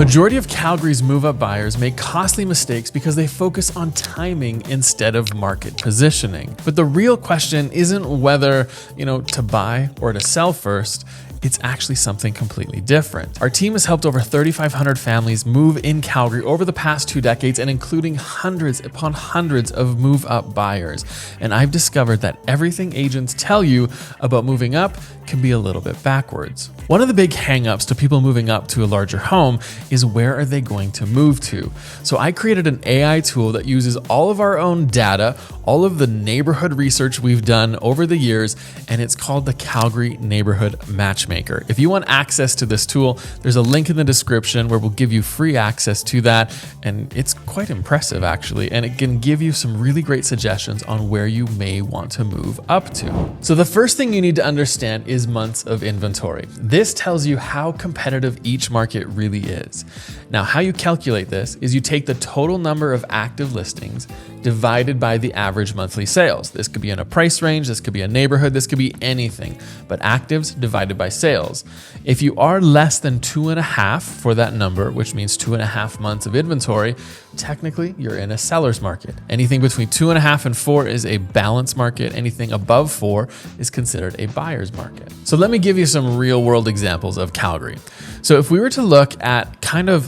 Majority of Calgary's move-up buyers make costly mistakes because they focus on timing instead of market positioning. But the real question isn't whether, to buy or to sell first. It's actually something completely different. Our team has helped over 3,500 families move in Calgary over the past 2 decades, and including hundreds upon hundreds of move-up buyers. And I've discovered that everything agents tell you about moving up can be a little bit backwards. One of the big hang-ups to people moving up to a larger home is where are they going to move to? So I created an AI tool that uses all of our own data, all of the neighborhood research we've done over the years, and it's called the Calgary Neighbourhood Matchmaker. If you want access to this tool, there's a link in the description where we'll give you free access to that, and it's quite impressive actually, and it can give you some really great suggestions on where you may want to move up to. So the first thing you need to understand is months of inventory. This tells you how competitive each market really is. Now, how you calculate this is you take the total number of active listings divided by the average monthly sales. This could be in a price range, this could be a neighborhood, this could be anything, but actives divided by sales. If you are less than 2.5 for that number, which means 2.5 months of inventory, technically you're in a seller's market. Anything between 2.5 and 4 is a balanced market. Anything above 4 is considered a buyer's market. So let me give you some real world examples of Calgary. So if we were to look at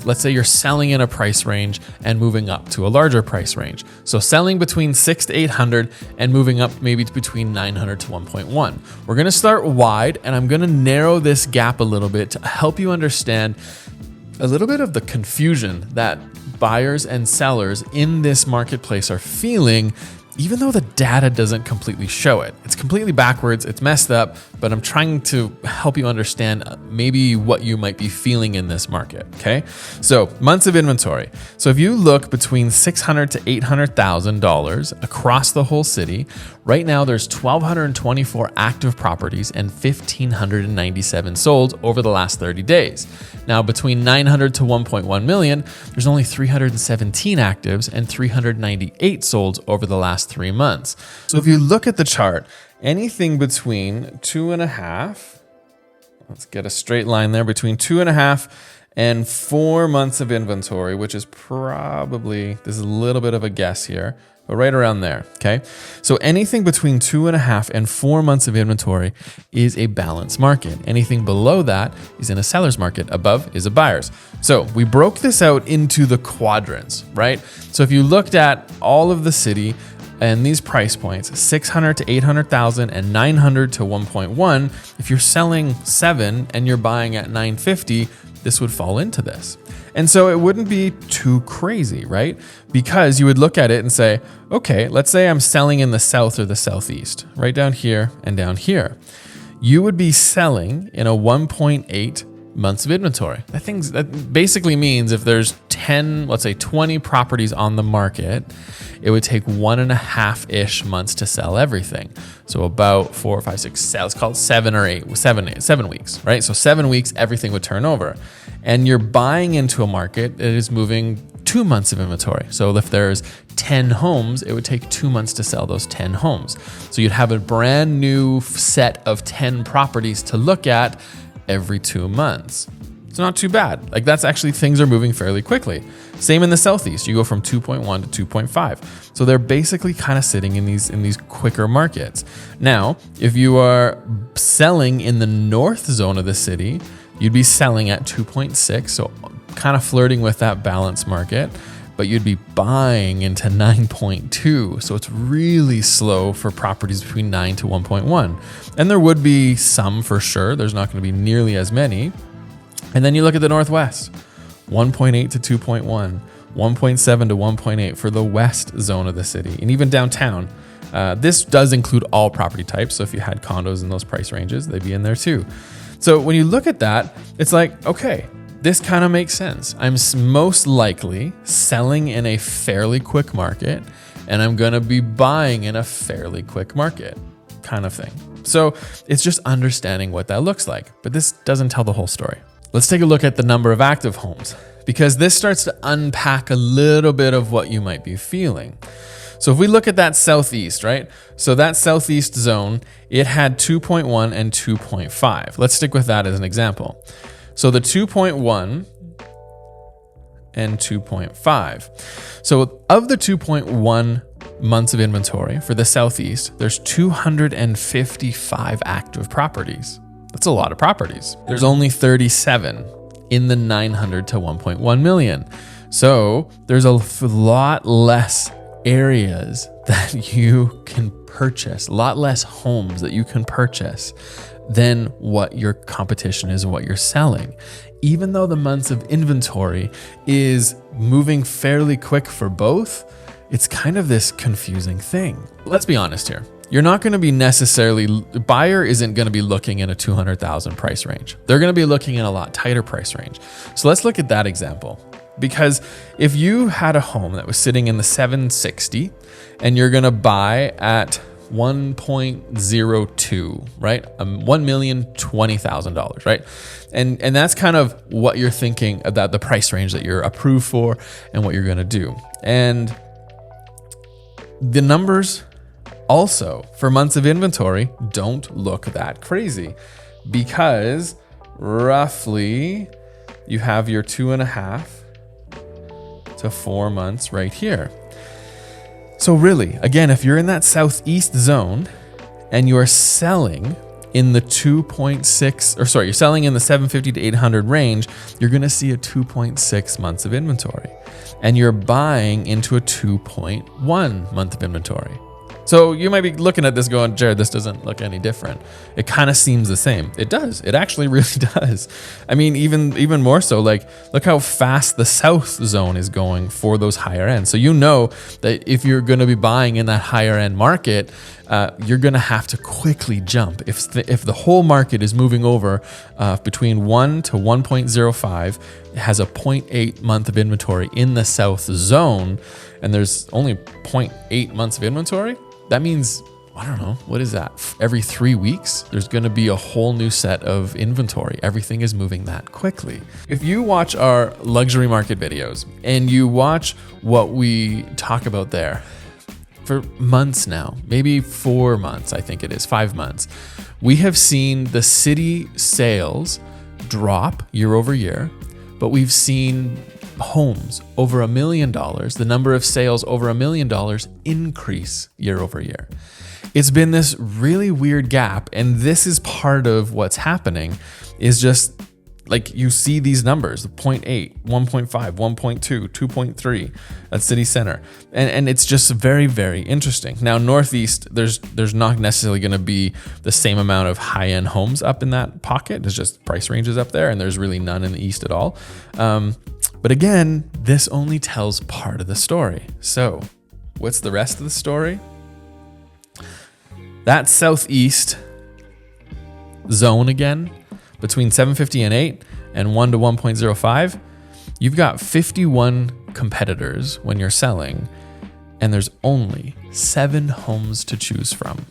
let's say you're selling in a price range and moving up to a larger price range. So selling between 600 to 800 and moving up maybe between 900 to 1.1. We're gonna start wide, and I'm gonna narrow this gap a little bit to help you understand a little bit of the confusion that buyers and sellers in this marketplace are feeling, even though the data doesn't completely show it. It's completely backwards, it's messed up, but I'm trying to help you understand maybe what you might be feeling in this market, okay? So months of inventory. So if you look between $600,000 to $800,000 across the whole city, right now there's 1,224 active properties and 1,597 sold over the last 30 days. Now between 900 to 1.1 million, there's only 317 actives and 398 sold over the last 3 months. So if you look at the chart, anything between 2.5, let's get a straight line there, between 2.5 and 4 months of inventory, which is probably, this is a little bit of a guess here, but right around there, okay? So anything between 2.5 and 4 months of inventory is a balanced market. Anything below that is in a seller's market. Above is a buyer's. So we broke this out into the quadrants, right? So if you looked at all of the city and these price points, 600 to 800,000 and 900 to 1.1, if you're selling 7 and you're buying at 950, this would fall into this. And so it wouldn't be too crazy, right? Because you would look at it and say, okay, let's say I'm selling in the south or the southeast, right down here and down here. You would be selling in a 1.8 months of inventory. That basically means if there's 10, let's say 20 properties on the market, it would take 1.5-ish months to sell everything. So about 4, 5, 6, let's call it 7 weeks, right? So 7 weeks, everything would turn over. And you're buying into a market that is moving 2 months of inventory. So if there's 10 homes, it would take 2 months to sell those 10 homes. So you'd have a brand new set of 10 properties to look at every 2 months. It's not too bad. Like that's actually, things are moving fairly quickly. Same in the southeast. You go from 2.1 to 2.5. So they're basically kind of sitting in these quicker markets. Now, if you are selling in the north zone of the city, you'd be selling at 2.6, so kind of flirting with that balanced market, but you'd be buying into 9.2. So it's really slow for properties between 9 to 1.1. And there would be some for sure. There's not going to be nearly as many. And then you look at the Northwest, 1.8 to 2.1, 1.7 to 1.8 for the west zone of the city. And even downtown, this does include all property types. So if you had condos in those price ranges, they'd be in there too. So when you look at that, it's like, okay, this kind of makes sense. I'm most likely selling in a fairly quick market, and I'm going to be buying in a fairly quick market kind of thing. So it's just understanding what that looks like. But this doesn't tell the whole story. Let's take a look at the number of active homes, because this starts to unpack a little bit of what you might be feeling. So if we look at that southeast, right? So that southeast zone, it had 2.1 and 2.5. Let's stick with that as an example. So the 2.1 and 2.5. So of the 2.1 months of inventory for the Southeast, there's 255 active properties. That's a lot of properties. There's only 37 in the 900 to 1.1 million. So there's a lot less areas that you can purchase, a lot less homes that you can purchase than what your competition is and what you're selling. Even though the months of inventory is moving fairly quick for both, it's kind of this confusing thing. Let's be honest here. You're not going to be buyer isn't going to be looking in a 200,000 price range. They're going to be looking in a lot tighter price range. So let's look at that example. Because if you had a home that was sitting in the 760 and you're going to buy at 1.02, right? $1,020,000, right? And that's kind of what you're thinking about the price range that you're approved for and what you're going to do. And the numbers also for months of inventory don't look that crazy, because roughly you have your 2.5 to 4 months right here. So really, again, if you're in that Southeast zone and you're selling in the you're selling in the 750 to 800 range, you're going to see a 2.6 months of inventory, and you're buying into a 2.1 month of inventory. So you might be looking at this going, Jared, this doesn't look any different. It kind of seems the same. It does. It actually really does. I mean, even more so, like, look how fast the South zone is going for those higher ends. So you know that if you're going to be buying in that higher end market, you're going to have to quickly jump. If the whole market is moving over between 1 to 1.05, it has a 0.8 month of inventory in the South zone, and there's only 0.8 months of inventory. That means, I don't know, what is that? Every 3 weeks, there's going to be a whole new set of inventory. Everything is moving that quickly. If you watch our luxury market videos and you watch what we talk about there for months now, maybe 4 months, I think it is 5 months, we have seen the city sales drop year over year, but we've seen homes over $1 million, the number of sales over $1 million increase year over year. It's been this really weird gap, and this is part of what's happening, is just like you see these numbers, 0.8, 1.5, 1.2, 2.3 at city center. And it's just very, very interesting. Now, Northeast, there's not necessarily going to be the same amount of high-end homes up in that pocket. There's just price ranges up there, and there's really none in the East at all. But again, this only tells part of the story. So what's the rest of the story? That Southeast zone again, between 750 and 8 and 1 to 1.05, you've got 51 competitors when you're selling, and there's only 7 homes to choose from.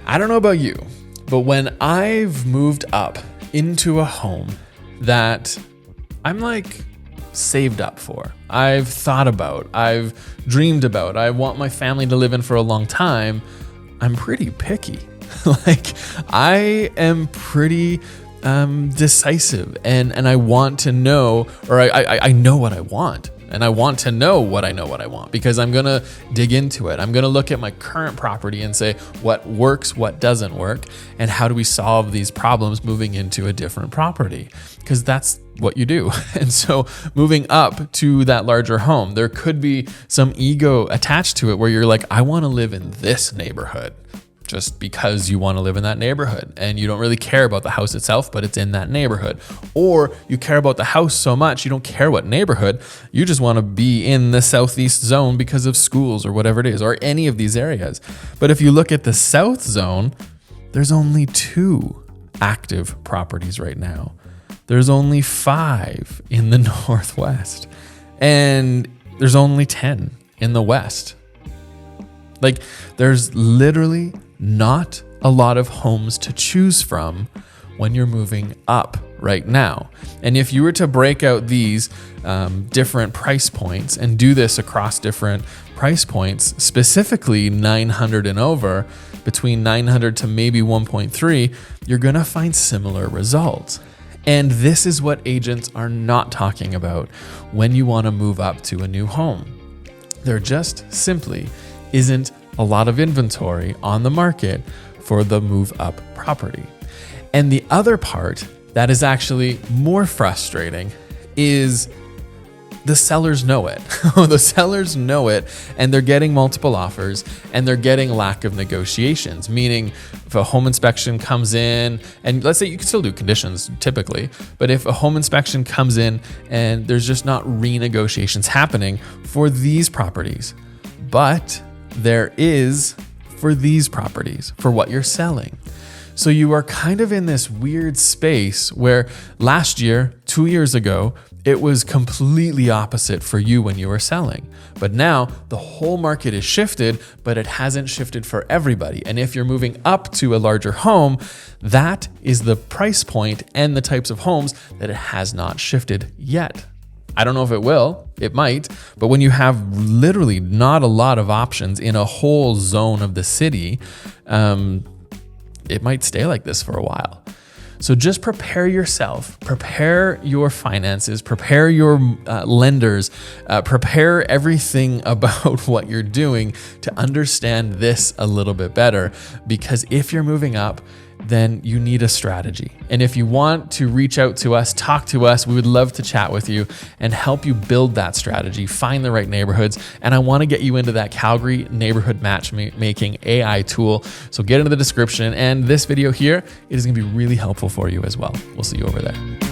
I don't know about you, but when I've moved up into a home that I'm like saved up for, I've thought about, I've dreamed about, I want my family to live in for a long time, I'm pretty picky. Like, I am pretty decisive, and I want to know, or I know what I want, and I want to know what I want, because I'm gonna dig into it. I'm gonna look at my current property and say what works, what doesn't work, and how do we solve these problems moving into a different property, because that's what you do. And so moving up to that larger home, there could be some ego attached to it where you're like, I want to live in this neighborhood, just because you want to live in that neighborhood and you don't really care about the house itself, but it's in that neighborhood. Or you care about the house so much, you don't care what neighborhood, you just want to be in the Southeast zone because of schools or whatever it is, or any of these areas. But if you look at the South zone, there's only 2 active properties right now. There's only 5 in the Northwest, and there's only 10 in the West. Like, there's literally not a lot of homes to choose from when you're moving up right now. And if you were to break out these different price points and do this across different price points, specifically 900 and over, between 900 to maybe 1.3, you're going to find similar results. And this is what agents are not talking about when you want to move up to a new home. There just simply isn't a lot of inventory on the market for the move up property. And the other part that is actually more frustrating is the sellers know it. The sellers know it, and they're getting multiple offers, and they're getting lack of negotiations, meaning if a home inspection comes in, and let's say you can still do conditions typically, but if a home inspection comes in and there's just not renegotiations happening for these properties, but there is for these properties, for what you're selling. So you are kind of in this weird space where last year, 2 years ago, it was completely opposite for you when you were selling. But now the whole market is shifted, but it hasn't shifted for everybody. And if you're moving up to a larger home, that is the price point and the types of homes that it has not shifted yet. I don't know if it will, it might, but when you have literally not a lot of options in a whole zone of the city, it might stay like this for a while. So just prepare yourself, prepare your finances, prepare your lenders, prepare everything about what you're doing to understand this a little bit better. Because if you're moving up, then you need a strategy. And if you want to reach out to us, talk to us, we would love to chat with you and help you build that strategy, find the right neighborhoods. And I want to get you into that Calgary Neighbourhood Matchmaking AI tool. So get into the description, and this video here, it is going to be really helpful for you as well. We'll see you over there.